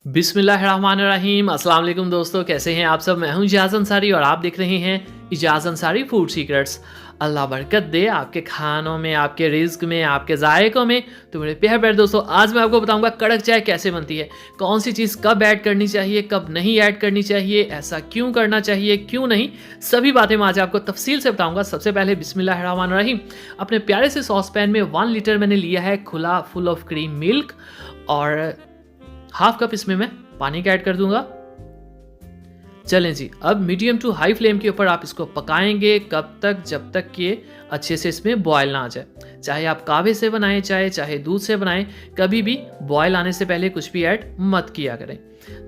बिस्मिल्लाहिर्रहमानिर्रहीम। अस्सलाम वालेकुम दोस्तों, कैसे हैं आप सब। मैं हूं इजाज़ अंसारी और आप देख रहे हैं इजाज़ अंसारी फूड सीक्रेट्स। अल्लाह बरकत दे आपके खानों में, आपके रिज्क में, आपके जायकों में। तो मेरे प्यारे दोस्तों, आज मैं आपको बताऊंगा कड़क चाय कैसे बनती है, कौन सी चीज़ कब ऐड करनी चाहिए, कब नहीं ऐड करनी चाहिए, ऐसा क्यों करना चाहिए, क्यों नहीं, सभी बातें मैं आज आपको तफसील से बताऊंगा। सबसे पहले बिस्मिल्लाहिर्रहमानिर्रहीम। अपने प्यारे से सॉस पैन में 1 लीटर मैंने लिया है खुला फुल ऑफ क्रीम मिल्क और हाफ कप इसमें मैं पानी का ऐड कर दूंगा। चलें जी, अब मीडियम टू हाई फ्लेम के ऊपर आप इसको पकाएंगे कब तक, जब तक कि अच्छे से इसमें बॉयल ना आ जाए। चाहे आप कावे से बनाएं चाहे दूध से बनाएं, कभी भी बॉयल आने से पहले कुछ भी ऐड मत किया करें।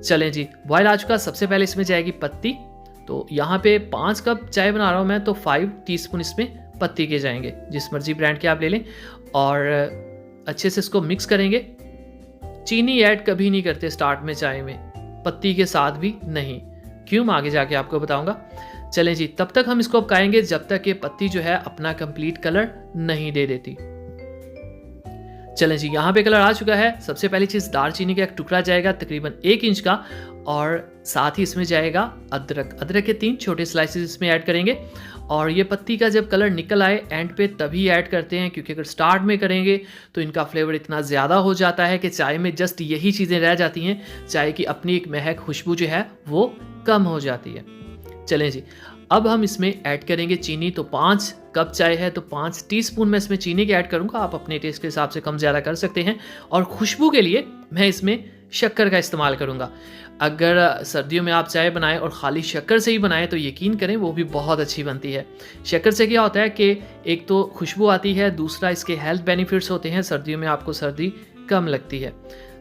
चलें जी, बॉयल आ चुका। सबसे पहले इसमें जाएगी पत्ती। तो यहाँ पे 5 कप चाय बना रहा हूँ मैं, तो 5 टीस्पून इसमें पत्ती के जाएंगे, जिस मर्जी ब्रांड के आप ले लें। और अच्छे से इसको मिक्स करेंगे। चीनी ऐड कभी नहीं करते स्टार्ट में चाय में, पत्ती के साथ भी नहीं। क्यों, मैं आगे जाके आपको बताऊंगा। चलें जी, तब तक हम इसको पकाएंगे जब तक ये पत्ती जो है अपना कंप्लीट कलर नहीं दे देती। चलें जी, यहाँ पे कलर आ चुका है। सबसे पहली चीज़, दालचीनी का एक टुकड़ा जाएगा तकरीबन 1 इंच का, और साथ ही इसमें जाएगा अदरक। अदरक के 3 छोटे स्लाइसेस इसमें ऐड करेंगे। और ये पत्ती का जब कलर निकल आए एंड पे तभी ऐड करते हैं, क्योंकि अगर स्टार्ट में करेंगे तो इनका फ्लेवर इतना ज़्यादा हो जाता है कि चाय में जस्ट यही चीज़ें रह जाती हैं। चाय की अपनी एक महक, खुशबू जो है वो कम हो जाती है। चलें जी, अब हम इसमें ऐड करेंगे चीनी। तो 5 कप चाय है तो 5 टीस्पून मैं इसमें चीनी के ऐड करूंगा। आप अपने टेस्ट के हिसाब से कम ज़्यादा कर सकते हैं। और खुशबू के लिए मैं इसमें शक्कर का इस्तेमाल करूंगा। अगर सर्दियों में आप चाय बनाएं और ख़ाली शक्कर से ही बनाएं तो यकीन करें वो भी बहुत अच्छी बनती है। शक्कर से क्या होता है कि एक तो खुशबू आती है, दूसरा इसके हेल्थ बेनिफिट्स होते हैं। सर्दियों में आपको सर्दी कम लगती है।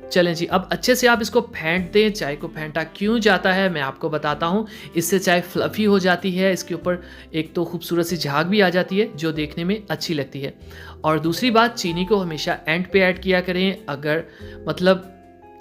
चलें जी, अब अच्छे से आप इसको फेंट दें। चाय को फेंटा क्यों जाता है मैं आपको बताता हूँ। इससे चाय फ्लफ़ी हो जाती है, इसके ऊपर एक तो खूबसूरत सी झाग भी आ जाती है जो देखने में अच्छी लगती है। और दूसरी बात, चीनी को हमेशा एंड पे ऐड किया करें। अगर मतलब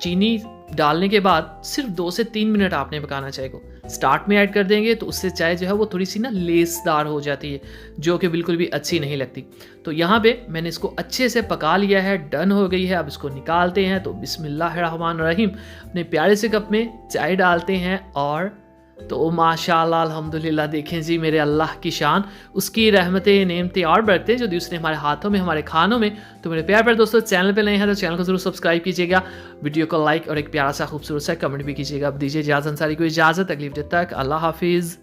चीनी डालने के बाद सिर्फ 2 से 3 मिनट आपने पकाना चाय को। स्टार्ट में ऐड कर देंगे तो उससे चाय जो है वो थोड़ी सी ना लेसदार हो जाती है, जो कि बिल्कुल भी अच्छी नहीं लगती। तो यहाँ पे मैंने इसको अच्छे से पका लिया है, डन हो गई है। अब इसको निकालते हैं। तो बिस्मिल्लाहिर्रहमानिर्रहीम, अपने प्यारे से कप में चाय डालते हैं। और तो माशाअल्लाह अल्हम्दुलिल्लाह, देखें जी मेरे अल्लाह की शान, उसकी रहमतें, नेमतें और बरकतें जो दी उसने हमारे हाथों में, हमारे खानों में। तो मेरे प्यारे दोस्तों, चैनल पे नए हैं तो चैनल को जरूर सब्सक्राइब कीजिएगा, वीडियो को लाइक और एक प्यारा सा खूबसूरत सा कमेंट भी कीजिएगा। अब दीजिए इजाज़त अंसारी को इजाज़त, अगली वीडियो तक अल्लाह हाफिज़।